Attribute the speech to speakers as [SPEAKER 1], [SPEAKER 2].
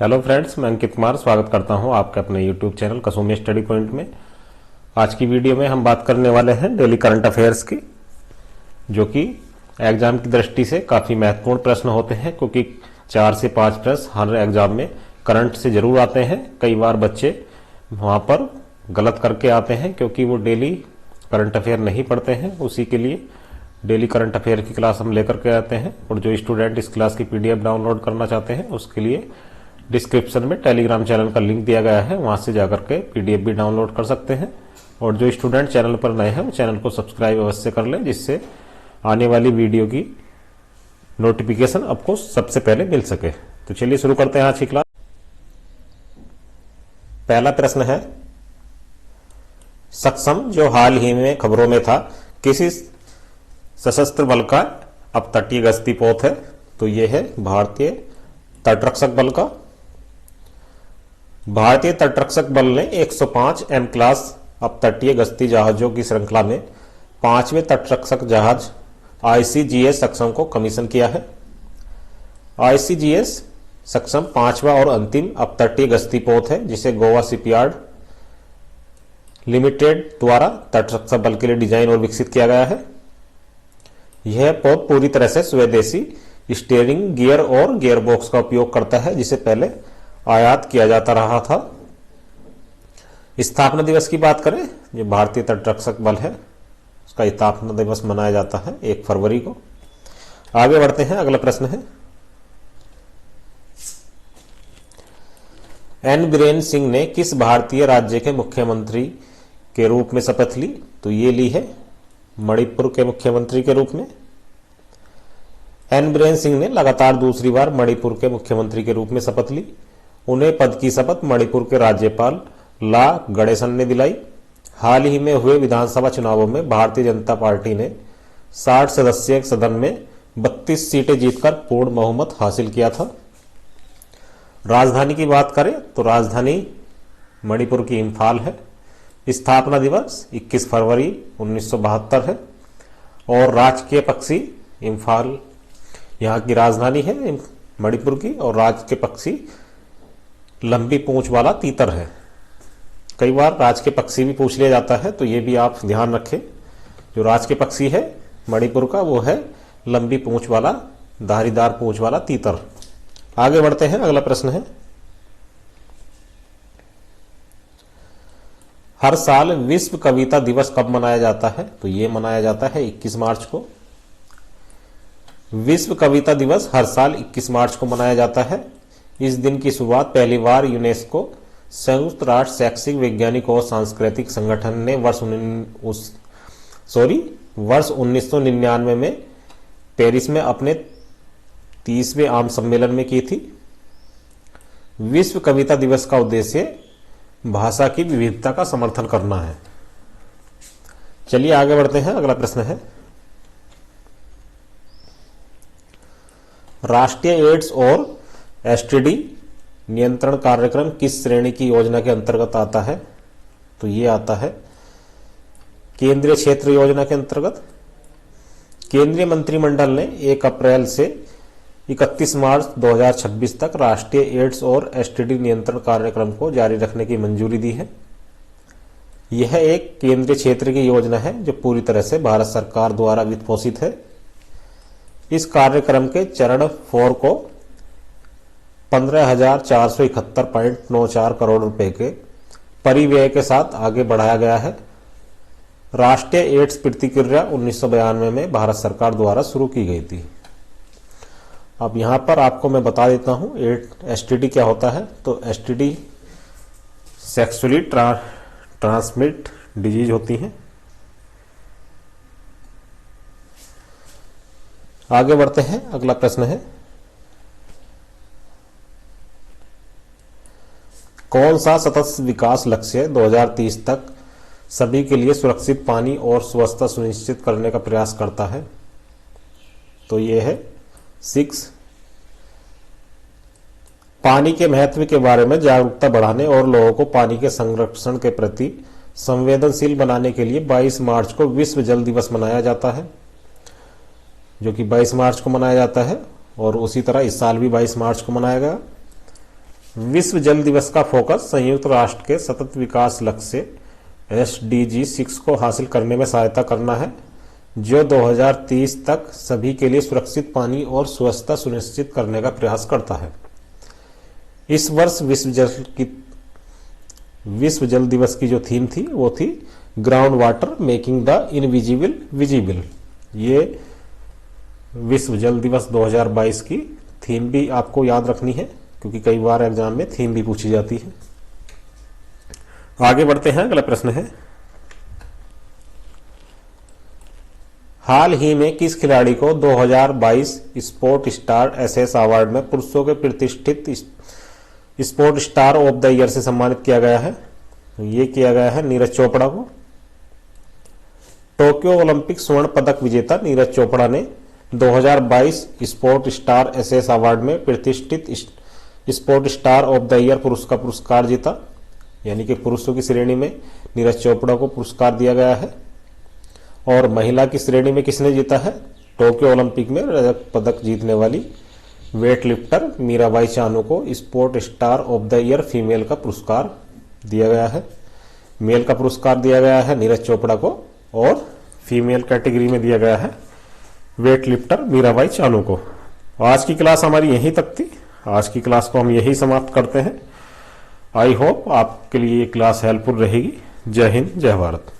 [SPEAKER 1] Hello friends, मैं अंकित कुमार स्वागत करता हूं आपके अपने यूट्यूब चैनल कसौमी स्टडी पॉइंट में। आज की वीडियो में हम बात करने वाले हैं डेली करंट अफेयर्स की, जो कि एग्जाम की दृष्टि से काफ़ी महत्वपूर्ण प्रश्न होते हैं, क्योंकि 4 से 5 प्रश्न हर एग्जाम में करंट से जरूर आते हैं। कई बार बच्चे वहाँ पर गलत करके आते हैं क्योंकि वो डेली करंट अफेयर नहीं पढ़ते हैं। उसी के लिए डेली करंट अफेयर की क्लास हम लेकर के आते हैं, और जो स्टूडेंट इस क्लास की PDF डाउनलोड करना चाहते हैं उसके लिए डिस्क्रिप्शन में टेलीग्राम चैनल का लिंक दिया गया है, वहां से जाकर के PDF भी डाउनलोड कर सकते हैं। और जो स्टूडेंट चैनल पर नए हैं वो चैनल को सब्सक्राइब अवश्य कर लें, जिससे आने वाली वीडियो की नोटिफिकेशन आपको सबसे पहले मिल सके। तो चलिए शुरू करते हैं आज की क्लास। पहला प्रश्न है, सक्षम जो हाल ही में खबरों में था, किसी सशस्त्र बल का अब तटीय गश्ती पोत है? तो यह है भारतीय तटरक्षक बल का। भारतीय तटरक्षक बल ने 105 M क्लास अब तटीय गश्ती जहाजों की श्रृंखला में 5वें तटरक्षक जहाज ICGS सक्षम को कमीशन किया है। ICGS सक्षम 5वां और अंतिम अब तटीय गश्ती पोत है, जिसे गोवा शिपयार्ड लिमिटेड द्वारा तटरक्षक बल के लिए डिजाइन और विकसित किया गया है। यह पोत पूरी तरह से स्वदेशी स्टीयरिंग गियर और गियरबॉक्स का उपयोग करता है, जिसे पहले आयात किया जाता रहा था। स्थापना दिवस की बात करें, जो भारतीय तटरक्षक बल है उसका स्थापना दिवस मनाया जाता है 1 फरवरी को। आगे बढ़ते हैं, अगला प्रश्न है, एन बीरेन सिंह ने किस भारतीय राज्य के मुख्यमंत्री के रूप में शपथ ली? तो ये ली है मणिपुर के मुख्यमंत्री के रूप में। एन बीरेन सिंह ने लगातार दूसरी बार मणिपुर के मुख्यमंत्री के रूप में शपथ ली। उन्हें पद की शपथ मणिपुर के राज्यपाल ला गणेशन ने दिलाई। हाल ही में हुए विधानसभा चुनावों में भारतीय जनता पार्टी ने 60 सदस्यीय सदन में 32 सीटें जीतकर पूर्ण बहुमत हासिल किया था। राजधानी की बात करें तो राजधानी मणिपुर की इम्फाल है। स्थापना दिवस 21 फरवरी 1972 है, और राजकीय पक्षी इम्फाल यहाँ की राजधानी है मणिपुर की, और राज्य के पक्षी लंबी पूंछ वाला तीतर है। कई बार राज के पक्षी भी पूछ लिया जाता है, तो ये भी आप ध्यान रखें। जो राज के पक्षी है मणिपुर का वो है लंबी पूंछ वाला, धारीदार पूंछ वाला तीतर। आगे बढ़ते हैं, अगला प्रश्न है, हर साल विश्व कविता दिवस कब मनाया जाता है? तो ये मनाया जाता है 21 मार्च को। विश्व कविता दिवस हर साल 21 मार्च को मनाया जाता है। इस दिन की शुरुआत पहली बार यूनेस्को संयुक्त राष्ट्र शैक्षिक वैज्ञानिक और सांस्कृतिक संगठन ने वर्ष 1999 में पेरिस में अपने 30वें आम सम्मेलन में की थी। विश्व कविता दिवस का उद्देश्य भाषा की विविधता का समर्थन करना है। चलिए आगे बढ़ते हैं, अगला प्रश्न है, राष्ट्रीय एड्स और STD नियंत्रण कार्यक्रम किस श्रेणी की योजना के अंतर्गत आता है? तो ये आता है केंद्रीय क्षेत्र योजना के अंतर्गत। केंद्रीय मंत्रिमंडल ने 1 अप्रैल से 31 मार्च 2026 तक राष्ट्रीय एड्स और STD नियंत्रण कार्यक्रम को जारी रखने की मंजूरी दी है। यह एक केंद्रीय क्षेत्र की योजना है जो पूरी तरह से भारत सरकार द्वारा वित्त पोषित है। इस कार्यक्रम के चरण 4 को 15,471.94 करोड़ रुपए के परिव्यय के साथ आगे बढ़ाया गया है। राष्ट्रीय एड्स प्रतिक्रिया 1992 में भारत सरकार द्वारा शुरू की गई थी। अब यहां पर आपको मैं बता देता हूं STD क्या होता है। तो STD सेक्सुअली ट्रांसमिट डिजीज होती है। आगे बढ़ते हैं, अगला प्रश्न है, कौन सा सतत विकास लक्ष्य 2030 तक सभी के लिए सुरक्षित पानी और स्वच्छता सुनिश्चित करने का प्रयास करता है? तो यह है 6, पानी के महत्व के बारे में जागरूकता बढ़ाने और लोगों को पानी के संरक्षण के प्रति संवेदनशील बनाने के लिए 22 मार्च को विश्व जल दिवस मनाया जाता है, जो कि 22 मार्च को मनाया जाता है, और उसी तरह इस साल भी 22 मार्च को मनाया गया। विश्व जल दिवस का फोकस संयुक्त राष्ट्र के सतत विकास लक्ष्य SDG 6 को हासिल करने में सहायता करना है, जो 2030 तक सभी के लिए सुरक्षित पानी और स्वच्छता सुनिश्चित करने का प्रयास करता है। इस वर्ष विश्व जल दिवस की जो थीम थी वो थी ground water making the invisible visible. ये विश्व जल दिवस 2022 की थीम भी आपको याद रखनी है, क्योंकि कई बार एग्जाम में थीम भी पूछी जाती है। आगे बढ़ते हैं, अगला प्रश्न है, हाल ही में किस खिलाड़ी को 2022 स्पोर्ट स्टार एसएस अवार्ड में पुरुषों के प्रतिष्ठित sport star of the year से सम्मानित किया गया है? ये किया गया है नीरज चोपड़ा को। टोक्यो ओलंपिक स्वर्ण पदक विजेता नीरज चोपड़ा ने 2022 स्पोर्ट स्टार एसएस अवार्ड में प्रतिष्ठित sport star of the year पुरस्कार जीता। यानी कि पुरुषों की श्रेणी में नीरज चोपड़ा को पुरस्कार दिया गया है। और महिला की श्रेणी में किसने जीता है? टोक्यो ओलंपिक में रजत पदक जीतने वाली वेट लिफ्टर मीराबाई चानू को sport star of the year female का पुरस्कार दिया गया है। मेल का पुरस्कार दिया गया है नीरज चोपड़ा को, और फीमेल कैटेगरी में दिया गया है वेट लिफ्टर मीराबाई चानू को। आज की क्लास हमारी यहीं तक थी। आज की क्लास को हम यही समाप्त करते हैं। आई होप आपके लिए ये क्लास हेल्पफुल रहेगी। जय हिंद, जय भारत।